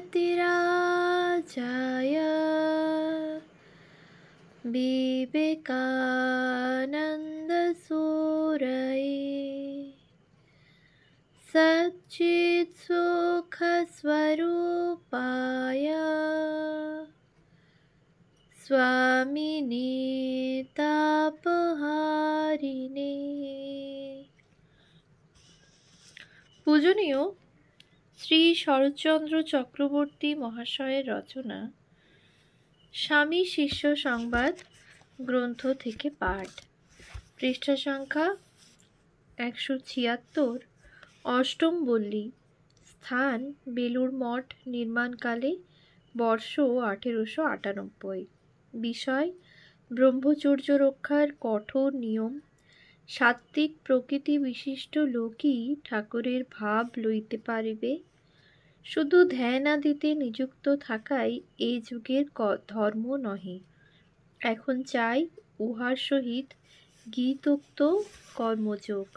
भारतिराजाय विवेकानन्दसूरये सच्चित्सुखस्वरूपाय स्वामिने तापहारिणे। পূজনীয় শ্রী শরৎচন্দ্র চক্রবর্তী মহাশয়ের রচনা স্বামী শিষ্য সংবাদ গ্রন্থ থেকে পাঠ, পৃষ্ঠা সংখ্যা 176, অষ্টম বল্লী, স্থান বেলুড় মঠ, নির্মাণকালে বর্ষ 1898, বিষয় ব্রহ্মচর্য রক্ষার কঠোর নিয়ম। সাত্ত্বিক প্রকৃতি বিশিষ্ট লোকই ঠাকুরের ভাব লইতে পারিবে। শুধু ধ্যানাদিতে নিযুক্ত থাকাই এই যুগের ধর্ম নহে, এখন চাই উহার সহিত গীতোক্ত কর্মযোগ।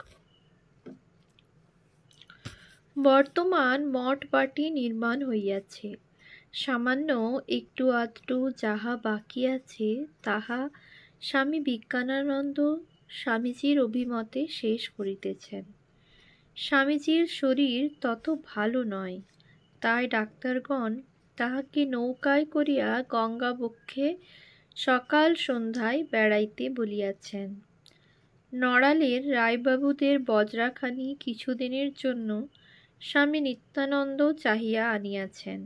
বর্তমান মঠ বাটি নির্মাণ হইয়াছে, সামান্য একটু আধটু যাহা বাকি আছে তাহা স্বামী বিজ্ঞানানন্দ স্বামীজির অভিমতে শেষ করিতেছেন। স্বামীজির শরীর তত ভালো নয়, তাই ডাক্তারগণ তাহাকে নৌকায় করিয়া গঙ্গা বক্ষে সকাল সন্ধ্যায় বেড়াইতে বলিয়াছেন। নড়ালের রায়বাবুদের বজরাখানি কিছুদিনের জন্য স্বামী নিত্যানন্দ চাহিয়া আনিয়াছেন।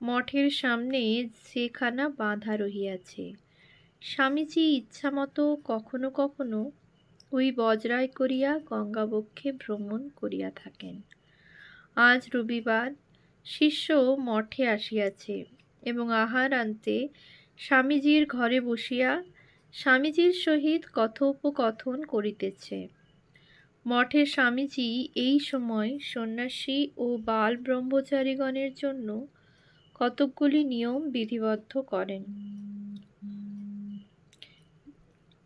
মঠের সামনে সেখানা বাঁধা রহিয়াছে। স্বামীজি ইচ্ছামতো কখনো কখনো ওই বজরায় করিয়া গঙ্গাবক্ষে ভ্রমণ করিয়া থাকেন। আজ রবিবার, শিষ্য মঠে আসিয়াছে এবং আহার আনতে স্বামীজির ঘরে বসিয়া স্বামীজির সহিত কথোপকথন করিতেছে। মঠের স্বামীজি এই সময় সন্ন্যাসী ও বাল ব্রহ্মচারীগণের জন্য কতকগুলি নিয়ম বিধিবদ্ধ করেন।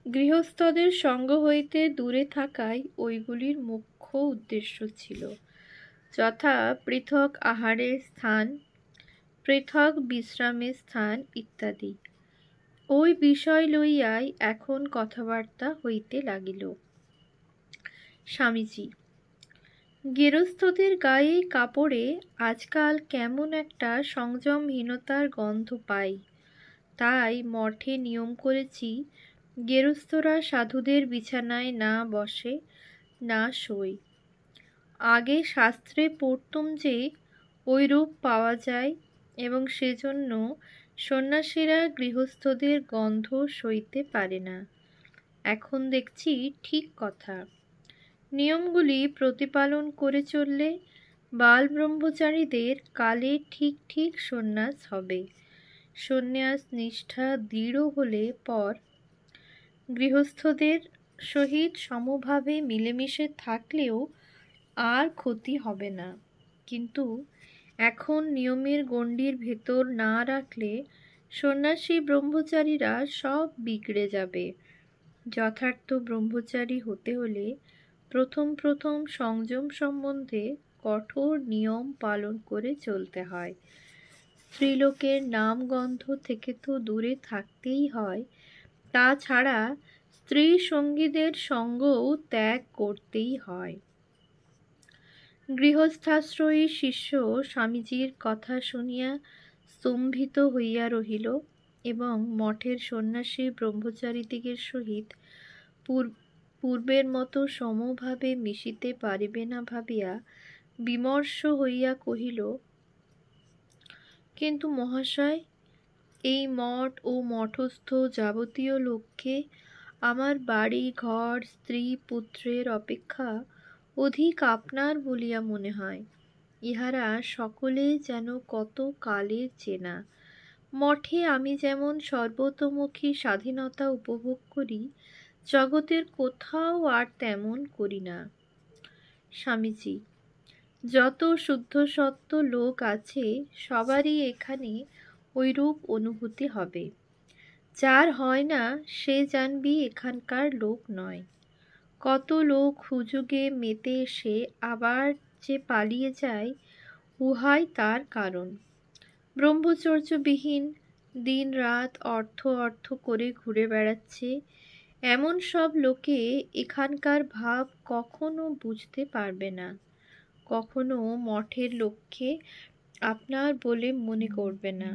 গৃহস্থদের সঙ্গ হইতে দূরে থাকাই ওইগুলির মুখ্য উদ্দেশ্য ছিল, যথা পৃথক আহারের স্থান, পৃথক বিশ্রামের স্থান ইত্যাদি। ওই বিষয় লইয়াই এখন কথাবার্তা হইতে লাগিল। স্বামীজি: গেরস্থদের গায়ে কাপড়ে আজকাল কেমন একটা সংযমহীনতার গন্ধ পাই, তাই মঠে নিয়ম করেছি গেরস্থরা সাধুদের বিছানায় না বসে, না শোয়। আগে শাস্ত্রে পড়তুম যে ঐরূপ পাওয়া যায় এবং সেজন্য সন্ন্যাসীরা গৃহস্থদের গন্ধ সইতে পারে না। এখন দেখছি ঠিক কথা। নিয়মগুলি প্রতিপালন করে চললে বাল ব্রহ্মচারীদের কালে ঠিক ঠিক সন্ন্যাস হবে। সন্ন্যাস নিষ্ঠা দৃঢ় হলে পর গৃহস্থদের সহিত সমভাবে মিলেমিশে থাকলেও আর ক্ষতি হবে না। কিন্তু এখন নিয়মের গণ্ডির ভেতর না রাখলে সন্ন্যাসী ব্রহ্মচারীরা সব বিগড়ে যাবে। যথার্থ ব্রহ্মচারী হতে হলে প্রথম প্রথম সংযম সম্বন্ধে কঠোর নিয়ম পালন করে চলতে হয়। স্ত্রীলোকের নাম গন্ধ থেকে তো দূরে থাকতেই হয়, তাছাড়া স্ত্রী সঙ্গীদের সঙ্গও ত্যাগ করতেই হয়। গৃহস্থাশ্রয়ী শিষ্য স্বামীজির কথা শুনিয়া স্তম্ভিত হইয়া রহিল এবং মঠের সন্ন্যাসী ব্রহ্মচারীদিগের সহিত পূর্বের মতো সমভাবে মিশিতে পারিবে না ভাবিয়া বিমর্ষ হইয়া কহিল, কিন্তু মহাশয়, এই মঠ ও মঠস্থ যাবতীয় লোককে আমার বাড়ি ঘর স্ত্রী পুত্রের অপেক্ষা অধিক আপনার বলিয়া মনে হয়। ইহারা সকলে যেন কত কালের চেনা। মঠে আমি যেমন সর্বতোমুখী স্বাধীনতা উপভোগ করি, জগতের কোথাও আর তেমন করি না। স্বামীজি: যত শুদ্ধ সত্য লোক আছে সবারই এখানে ঐরূপ অনুভূতি হবে। যার হয় না সে জানবি এখানকার লোক নয়। কত লোক হুজুগে মেতে এসে আবার যে পালিয়ে যায়, উহাই তার কারণ। ব্রহ্মচর্যবিহীন দিন রাত অর্থ অর্থ করে ঘুরে বেড়াচ্ছে, এমন সব লোকে এখানকার ভাব কখনো বুঝতে পারবে না, কখনো মঠের লক্ষ্যে আপনার বলে মনে করবে না।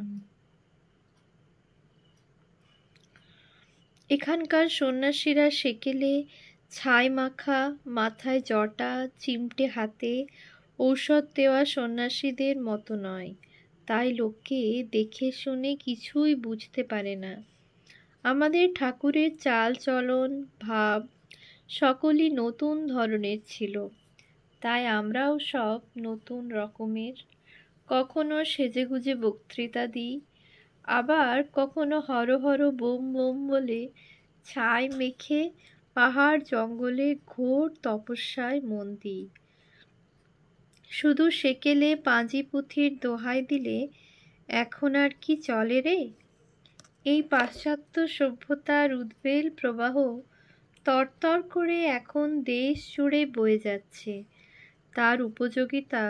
এখানকার সন্ন্যাসীরা সেকেলে ছাই মাখা, মাথায় জটা, চিমটে হাতে ঔষধ দেওয়া সন্ন্যাসীদের মতো নয়, তাই লোকে দেখে শুনে কিছুই বুঝতে পারে না। আমাদের ঠাকুরের চাল চলন ভাব সকলই নতুন ধরনের ছিল, তাই আমরাও সব নতুন রকমের। কখনো সেজেগুজে বক্তৃতা দিই, আবার কখনো হর হর বোম বোম বলে ছাই মেখে পাহাড় জঙ্গলে ঘোর তপস্যায় মন দিই। শুধু সেকেলে পাঁজি পুঁথির দোহাই দিলে এখন আর কি চলে রে? এই পাশ্চাত্য সভ্যতার উদ্বেল প্রবাহ তরতর করে এখন দেশ জুড়ে বয়ে যাচ্ছে, তার উপযোগিতা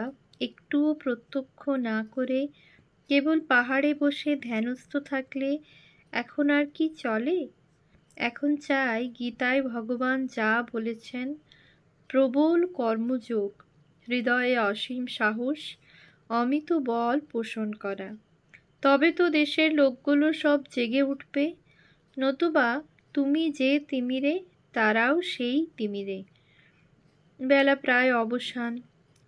একটুও প্রত্যক্ষ না করে কেবল পাহাড়ে বসে ধ্যানস্থ থাকলে এখন আর কি চলে? এখন চাই গীতায় ভগবান যা বলেছেন, প্রবল কর্মযোগ, হৃদয়ে অসীম সাহস, অমিত বল পোষণ করা। তবে তো দেশের লোকগুলো সব জেগে উঠবে, নতুবা তুমি যে তিমিরে তারাও সেই তিমিরে। বেলা প্রায় অবসান।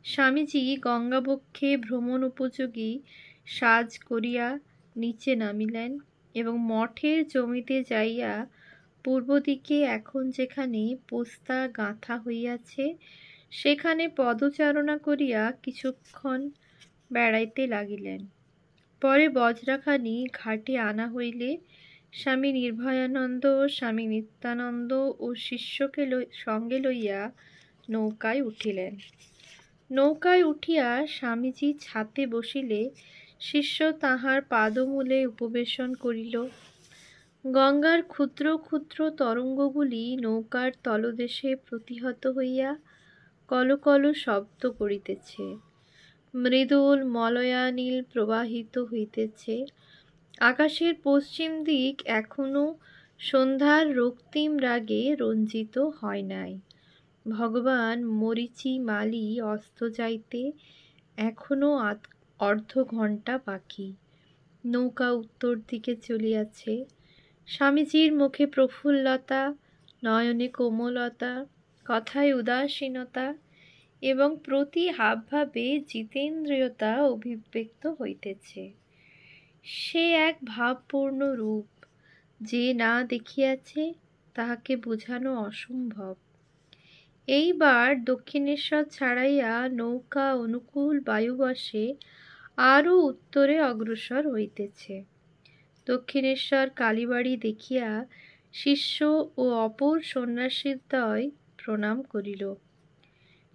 স্বামীজি গঙ্গাবক্ষে ভ্রমণ উপযোগী সাজ করিয়া নিচে নামিলেন এবং মঠের জমিতে যাইয়া পূর্ব দিকে এখন যেখানে পোস্তা গাঁথা হইয়াছে সেখানে পদচারণা করিয়া কিছুক্ষণ বেড়াইতে লাগিলেন। পরে বজ্রাখানি ঘাটে আনা হইলে স্বামী নির্ভয়ানন্দ, স্বামী নিত্যানন্দ ও শিষ্যকে সঙ্গে লইয়া নৌকায় উঠিলেন। নৌকায় উঠিয়া স্বামীজি ছাতে বসিলে শিষ্য তাহার পাদমূলে উপবেশন করিল। গঙ্গার ক্ষুদ্র ক্ষুদ্র তরঙ্গগুলি নৌকার তলদেশে প্রতিহত হইয়া কলকল শব্দ করিতেছে, মৃদুল মলয়ানীল প্রবাহিত হইতেছে। আকাশের পশ্চিম দিক এখনো সন্ধ্যার রক্তিম রাগে রঞ্জিত হয় নাই। ভগবান মরীচি মালি অস্ত যাইতে এখনো অর্ধ ঘণ্টা বাকি। নৌকা উত্তর দিকে চলিয়াছে। স্বামীজির মুখে প্রফুল্লতা, নয়নে কোমলতা, কথায় উদাসীনতা এবং প্রতি হাবভাবে জিতেন্দ্রিয়তা অভিব্যক্ত হইতেছে। সে এক ভাবপূর্ণ রূপ, যে না দেখিয়াছে তাহাকে বোঝানো অসম্ভব। এইবার দক্ষিণেশ্বর ছাড়াইয়া নৌকা অনুকূল বায়ুবশে আরও উত্তরে অগ্রসর হইতেছে। দক্ষিণেশ্বর কালীবাড়ি দেখিয়া শিষ্য ও অপর সন্ন্যাসীদ্বয় প্রণাম করিল।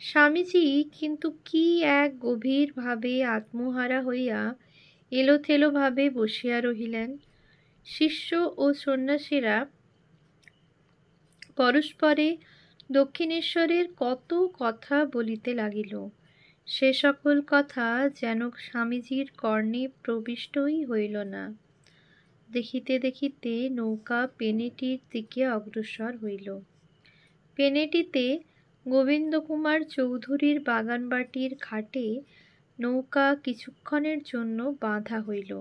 স্বামীজি কিন্তু কি এক গভীর ভাবে আত্মহারা হইয়া এলোথেলো ভাবে বসিয়া রহিলেন। শিষ্য ও সন্ন্যাসীরা পরস্পরে দক্ষিণেশ্বরের কত কথা বলিতে লাগিল। সে সকল কথা যেন স্বামীজির কর্ণে প্রবিষ্টই হইল না। দেখিতে দেখিতে নৌকা পেনেটির দিকে অগ্রসর হইল। পেনেটিতে গোবিন্দকুমার চৌধুরীর বাগানবাটির ঘাটে নৌকা কিছুক্ষণের জন্য বাঁধা হইল।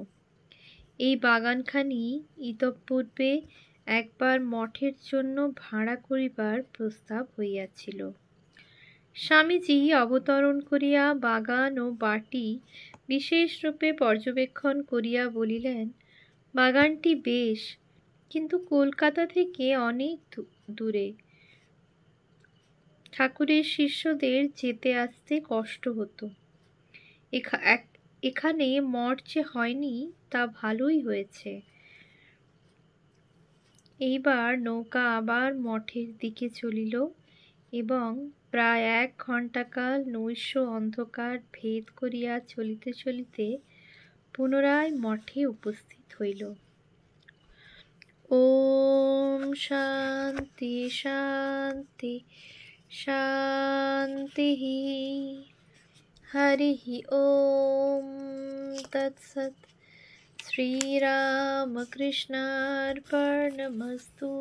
এই বাগানখানি ইতঃপূর্বে একবার মঠের জন্য ভাড়া করিবার প্রস্তাব হইয়াছিল। স্বামীজি অবতরণ করিয়া বাগান ও বাটি বিশেষরূপে পর্যবেক্ষণ করিয়া বলিলেন, বাগানটি বেশ, কিন্তু কলকাতা থেকে অনেক দূরে। ঠাকুরের শিষ্যদের যেতে আসতে কষ্ট হতো। এখানে মঠ যে হয়নি তা ভালোই হয়েছে। এইবার নৌকা আবার মঠের দিকে চলিল এবং প্রায় 1 ঘণ্টাকাল নৈশ অন্ধকার ভেদ করিয়া চলিতে চলিতে পুনরায় মঠে উপস্থিত হইল। ওম শান্তি শান্তি শান্তি। হরি ওম। तत्सत्। श्रीरामकृष्णार्पणमस्तु।